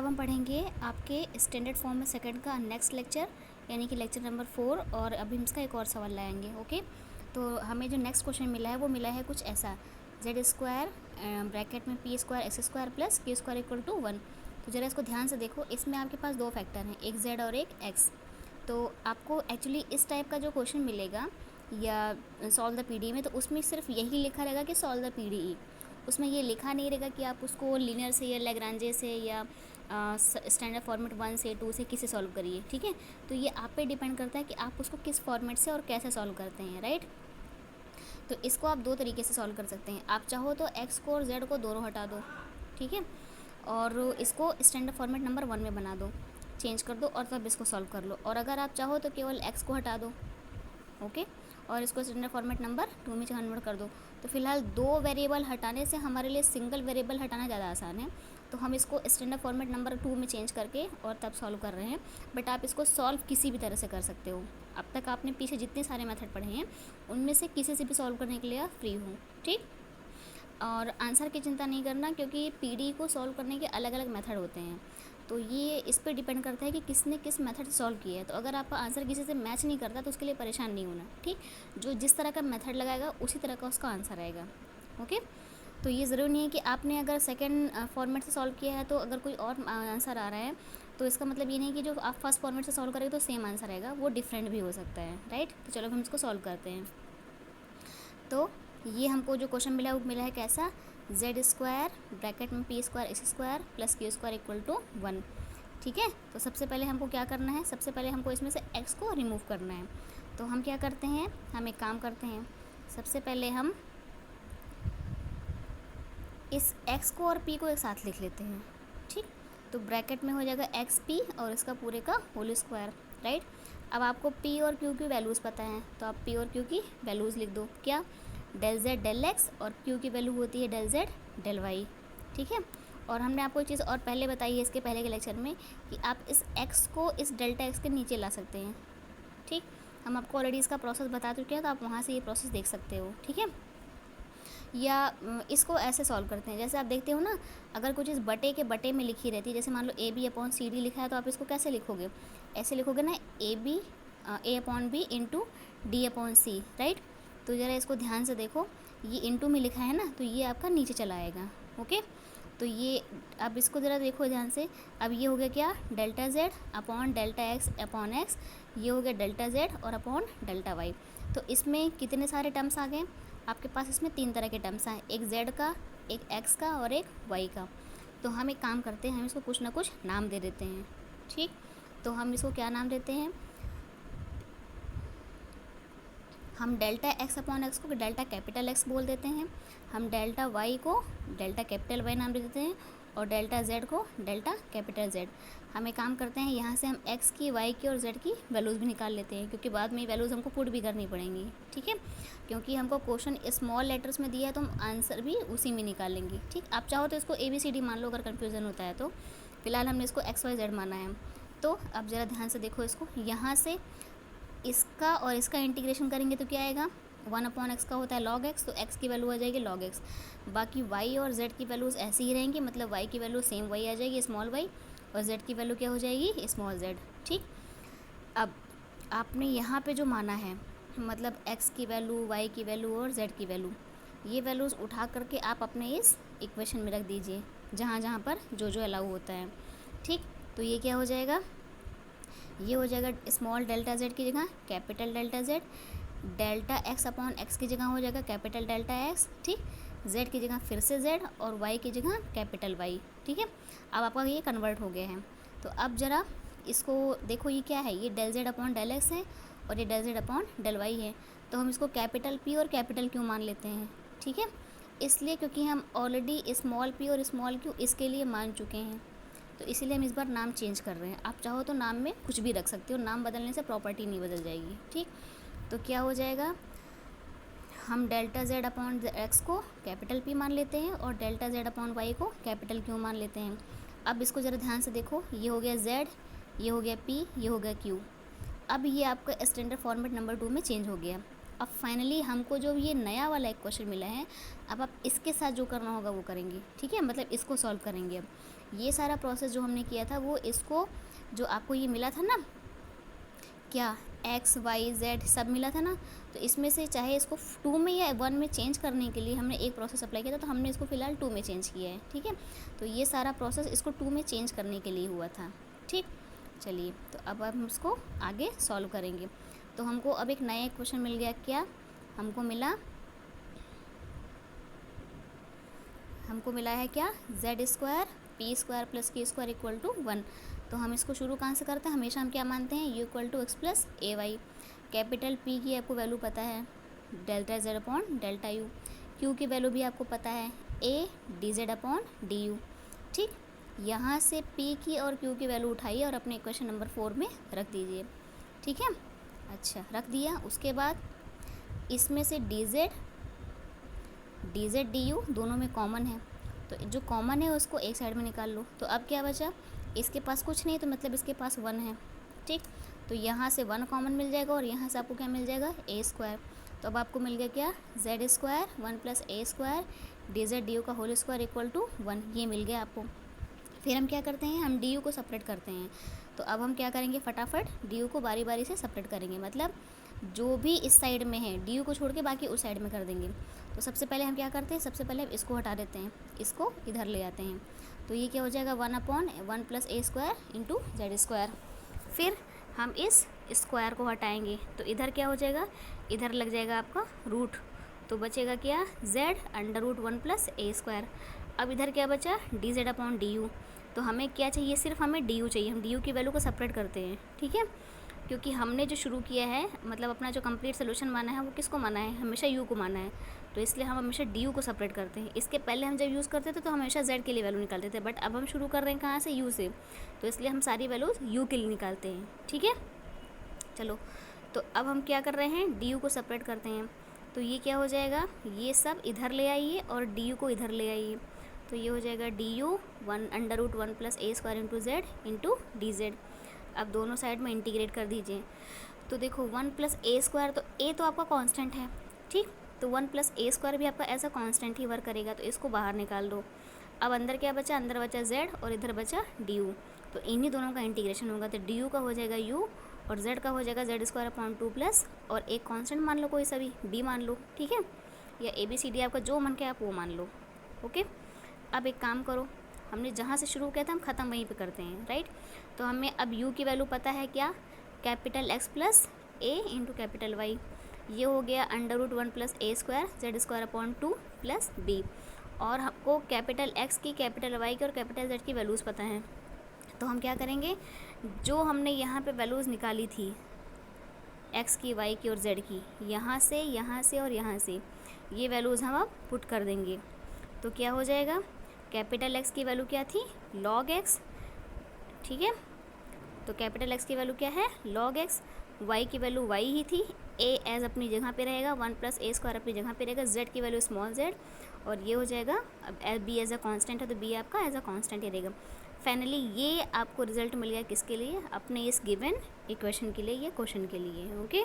अब हम पढ़ेंगे आपके स्टैंडर्ड फॉर्म में सेकंड का नेक्स्ट लेक्चर, यानी कि लेक्चर नंबर 4। और अभी हम इसका एक और सवाल लाएंगे। ओके, तो हमें जो नेक्स्ट क्वेश्चन मिला है वो मिला है कुछ ऐसा, जेड स्क्वायर ब्रैकेट में P square X square plus Q square equal to 1। तो ज़रा इसको ध्यान से देखो, इसमें आपके पास दो फैक्टर हैं, एक जेड और एक एक्स। तो आपको एक्चुअली इस टाइप का जो क्वेश्चन मिलेगा या सॉल्व द पीडी में, तो उसमें सिर्फ यही लिखा रहेगा कि सॉल्व द पीडी। उसमें ये लिखा नहीं रहेगा कि आप उसको लीनियर से या लैग्रांजे से या स्टैंडर्ड फॉर्मेट 1 से 2 से किसे सॉल्व करिए। ठीक है, तो ये आप पे डिपेंड करता है कि आप उसको किस फॉर्मेट से और कैसे सॉल्व करते हैं। राइट, तो इसको आप दो तरीके से सॉल्व कर सकते हैं। आप चाहो तो एक्स को और जेड को दोनों हटा दो, ठीक है, और इसको स्टैंडर्ड फॉर्मेट नंबर 1 में बना दो, चेंज कर दो और तब इसको सॉल्व कर लो। और अगर आप चाहो तो केवल एक्स को हटा दो, ओके, और इसको स्टैंडर्ड फॉर्मेट नंबर 2 में कन्वर्ट कर दो। तो फिलहाल दो वेरिएबल हटाने से हमारे लिए सिंगल वेरिएबल हटाना ज़्यादा आसान है, तो हम इसको स्टैंडर्ड फॉर्मेट नंबर 2 में चेंज करके और तब सॉल्व कर रहे हैं। बट आप इसको सॉल्व किसी भी तरह से कर सकते हो। अब तक आपने पीछे जितने सारे मेथड पढ़े हैं उनमें से किसी से भी सॉल्व करने के लिए आप फ्री हो। ठीक, और आंसर की चिंता नहीं करना, क्योंकि पीडी को सॉल्व करने के अलग अलग मेथड होते हैं, तो ये इस पर डिपेंड करता है कि किसने किस मेथड से सॉल्व किया है। तो अगर आपका आंसर किसी से मैच नहीं करता तो उसके लिए परेशान नहीं होना। ठीक, जो जिस तरह का मेथड लगाएगा उसी तरह का उसका आंसर आएगा। ओके, तो ये ज़रूरी नहीं है कि आपने अगर सेकंड फॉर्मेट से सॉल्व किया है तो अगर कोई और आंसर आ रहा है तो इसका मतलब ये नहीं कि जो आप फर्स्ट फॉर्मेट से सॉल्व करेंगे तो सेम आंसर आएगा, वो डिफरेंट भी हो सकता है। राइट, तो चलो हम इसको सॉल्व करते हैं। तो ये हमको जो क्वेश्चन मिला वो मिला है कैसा, जेड स्क्वायर ब्रैकेट में P square X square plus Q square equal to 1। ठीक है, तो सबसे पहले हमको क्या करना है, सबसे पहले हमको इसमें से x को रिमूव करना है। तो हम क्या करते हैं, हम एक काम करते हैं, सबसे पहले हम इस x को और p को एक साथ लिख लेते हैं। ठीक, तो ब्रैकेट में हो जाएगा एक्स पी और इसका पूरे का होल स्क्वायर। राइट, अब आपको p और q की वैल्यूज़ पता है, तो आप p और q की वैल्यूज़ लिख दो। क्या, डेल जेड डेल एक्स, और q की वैल्यू होती है डेल जेड डेल वाई। ठीक है, और हमने आपको एक चीज़ और पहले बताई है इसके पहले के लेक्चर में कि आप इस x को इस डेल्टा x के नीचे ला सकते हैं। ठीक, हम आपको ऑलरेडी इसका प्रोसेस बता चुके हैं, तो आप वहाँ से ये प्रोसेस देख सकते हो। ठीक है, या इसको ऐसे सॉल्व करते हैं, जैसे आप देखते हो ना, अगर कुछ चीज़ बटे के बटे में लिखी रहती है, जैसे मान लो A B upon C D लिखा है, तो आप इसको कैसे लिखोगे, ऐसे लिखोगे ना, A upon B into D upon C. Right, तो ज़रा इसको ध्यान से देखो, ये इंटू में लिखा है ना, तो ये आपका नीचे चला आएगा। ओके, तो ये अब इसको ज़रा देखो ध्यान से, अब ये हो गया क्या, delta Z upon delta x upon x, ये हो गया डेल्टा जेड और अपॉन डेल्टा वाई। तो इसमें कितने सारे टर्म्स आ गए आपके पास, इसमें 3 तरह के टर्म्स आए, एक जेड का, एक एक्स का और एक वाई का। तो हम एक काम करते हैं, हम इसको कुछ ना कुछ नाम दे देते हैं। ठीक, तो हम इसको क्या नाम देते हैं, हम डेल्टा एक्स अपॉन एक्स को डेल्टा कैपिटल एक्स बोल देते हैं, हम डेल्टा वाई को डेल्टा कैपिटल वाई नाम दे देते हैं, और डेल्टा जेड को डेल्टा कैपिटल जेड। हम एक काम करते हैं, यहाँ से हम एक्स की, वाई की और जेड की वैल्यूज़ भी निकाल लेते हैं, क्योंकि बाद में वैल्यूज़ हमको पुट भी करनी पड़ेंगी। ठीक है, क्योंकि हमको क्वेश्चन स्मॉल लेटर्स में दिया है तो हम आंसर भी उसी में निकालेंगे। ठीक, आप चाहो तो इसको ABCD मान लो अगर कन्फ्यूज़न होता है तो, फिलहाल हमने इसको XYZ माना है। तो अब ज़रा ध्यान से देखो इसको, यहाँ से इसका और इसका इंटीग्रेशन करेंगे तो क्या आएगा, 1 अपॉन एक्स का होता है log x, तो x की वैल्यू आ जाएगी log x। बाकी y और z की वैल्यूज़ ऐसी ही रहेंगी, मतलब y की वैल्यू सेम y आ जाएगी स्मॉल y, और z की वैल्यू क्या हो जाएगी स्मॉल z। ठीक, अब आपने यहाँ पे जो माना है, मतलब x की वैल्यू, y की वैल्यू और z की वैल्यू, ये वैल्यूज़ उठा करके आप अपने इस इक्वेशन में रख दीजिए, जहाँ जहाँ पर जो जो अलाउ होता है। ठीक, तो ये क्या हो जाएगा, ये हो जाएगा स्मॉल डेल्टा जेड की जगह capital delta Z, delta x upon x की जगह हो जाएगा कैपिटल डेल्टा एक्स। ठीक, जेड की जगह फिर से जेड और वाई की जगह कैपिटल वाई। ठीक है, अब आपका ये कन्वर्ट हो गया है। तो अब ज़रा इसको देखो, ये क्या है, ये del Z upon del X है और ये del Z upon del Y है। तो हम इसको कैपिटल पी और कैपिटल क्यू मान लेते हैं। ठीक है, इसलिए क्योंकि हम ऑलरेडी स्मॉल पी और स्मॉल क्यू इसके लिए मान चुके हैं, तो इसीलिए हम इस बार नाम चेंज कर रहे हैं। आप चाहो तो नाम में कुछ भी रख सकते हो, नाम बदलने से प्रॉपर्टी नहीं बदल जाएगी। ठीक, तो क्या हो जाएगा, हम डेल्टा जेड अपॉन एक्स को कैपिटल पी मान लेते हैं और डेल्टा जेड अपॉन वाई को कैपिटल क्यू मान लेते हैं। अब इसको ज़रा ध्यान से देखो, ये हो गया जेड, ये हो गया पी, ये हो गया क्यू। अब ये आपका स्टैंडर्ड फॉर्मेट नंबर 2 में चेंज हो गया। अब फाइनली हमको जो ये नया वाला एक क्वेश्चन मिला है, अब आप इसके साथ जो करना होगा वो करेंगे, ठीक है, मतलब इसको सॉल्व करेंगे। अब ये सारा प्रोसेस जो हमने किया था वो इसको, जो आपको ये मिला था ना, क्या एक्स वाई जेड सब मिला था ना, तो इसमें से चाहे इसको 2 में या 1 में चेंज करने के लिए हमने एक प्रोसेस अप्लाई किया था, तो हमने इसको फ़िलहाल 2 में चेंज किया है, ठीक है। तो ये सारा प्रोसेस इसको 2 में चेंज करने के लिए हुआ था, ठीक। चलिए, तो अब हम इसको आगे सॉल्व करेंगे। तो हमको अब एक नया क्वेश्चन मिल गया, क्या हमको मिला है क्या, Z square P square plus के स्क्वायर इक्वल टू 1। तो हम इसको शुरू कहाँ से करते हैं, हमेशा हम क्या मानते हैं, U equal to X plus A Y. Capital P की आपको वैल्यू पता है delta Z upon delta U, Q की वैल्यू भी आपको पता है A D Z upon D U, ठीक। यहाँ से पी की और क्यू की वैल्यू उठाइए और अपने इक्वेशन नंबर 4 में रख दीजिए, ठीक है। अच्छा, रख दिया। उसके बाद इसमें से डी जेड डी यू दोनों में कॉमन है, तो जो कॉमन है उसको एक साइड में निकाल लो। तो अब क्या बचा, इसके पास कुछ नहीं, तो मतलब इसके पास 1 है, ठीक। तो यहाँ से 1 कॉमन मिल जाएगा और यहाँ से आपको क्या मिल जाएगा, ए स्क्वायर। तो अब आपको मिल गया क्या, Z square 1 plus A square D Z D you का होल स्क्वायर इक्वल टू 1, ये मिल गया आपको। फिर हम क्या करते हैं, हम डी यू को सेपरेट करते हैं। तो अब हम क्या करेंगे, फटाफट डी यू को बारी बारी से सेपरेट करेंगे, मतलब जो भी इस साइड में है डी यू को छोड़ के बाकी उस साइड में कर देंगे। तो सबसे पहले हम क्या करते हैं, सबसे पहले इसको हटा देते हैं, इसको इधर ले आते हैं। तो ये क्या हो जाएगा, 1/1 plus A square into Z square. फिर हम इस स्क्वायर को हटाएंगे, तो इधर क्या हो जाएगा, इधर लग जाएगा आपका रूट, तो बचेगा क्या, z√1 प्लस ए स्क्वायर। अब इधर क्या बचा, D Z upon D you. तो हमें क्या चाहिए, सिर्फ हमें डी यू चाहिए, हम डी यू की वैल्यू को सेपरेट करते हैं, ठीक है। क्योंकि हमने जो शुरू किया है, मतलब अपना जो कंप्लीट सोल्यूशन माना है वो किसको माना है, हमेशा यू को माना है, तो इसलिए हम हमेशा डी यू को सेपरेट करते हैं। इसके पहले हम जब यूज़ करते थे तो हमेशा जेड के लिए वैल्यू निकालते थे, बट अब हम शुरू कर रहे हैं कहाँ से, यू से, तो इसलिए हम सारी वैल्यूज़ यू के लिए निकालते हैं, ठीक है। चलो, तो अब हम क्या कर रहे हैं, डी यू को सेपरेट करते हैं। तो ये क्या हो जाएगा, ये सब इधर ले आइए और डी यू को इधर ले आइए। तो ये हो जाएगा D you 1/1 plus A square into Z into D Z. अब दोनों साइड में इंटीग्रेट कर दीजिए। तो देखो 1 प्लस ए स्क्वायर, तो ए तो आपका कांस्टेंट है, ठीक। तो 1 प्लस ए स्क्वायर भी आपका ऐसा कांस्टेंट ही वर्क करेगा, तो इसको बाहर निकाल दो। अब अंदर क्या बचा, अंदर बचा जेड और इधर बचा डी यू। तो इन्हीं दोनों का इंटीग्रेशन होगा, तो डी यू का हो जाएगा यू और जेड का हो जाएगा जेड स्क्वायर अपॉन 2 प्लस, और एक कांस्टेंट मान लो कोई सा भी, बी मान लो, ठीक है, या ए बी सी डी आपका जो मन के आप वो मान लो, ओके। अब एक काम करो, हमने जहाँ से शुरू किया था हम ख़त्म वहीं पे करते हैं, राइट। तो हमें अब u की वैल्यू पता है क्या, capital x plus A into capital Y. ये हो गया √1 plus A square Z square upon 2 plus B. और हमको कैपिटल x की, कैपिटल y की और कैपिटल z की वैल्यूज़ पता हैं। तो हम क्या करेंगे, जो हमने यहाँ पे वैल्यूज़ निकाली थी x की, y की और z की, यहाँ से और यहाँ से ये वैल्यूज़ हम अब पुट कर देंगे। तो क्या हो जाएगा, कैपिटल x की वैल्यू क्या थी, log x, ठीक है। तो कैपिटल x की वैल्यू क्या है, log x, y की वैल्यू y ही थी, a एज अपनी जगह पे रहेगा, 1 प्लस ए स्क्वायर अपनी जगह पे रहेगा, z की वैल्यू स्मॉल z, और ये हो जाएगा, अब b एज अ कांस्टेंट है तो b आपका एज अ कांस्टेंट ही रहेगा। फाइनली ये आपको रिजल्ट मिल गया किसके लिए, अपने इस गिवन इक्वेशन के लिए, ये क्वेश्चन के लिए, ओके।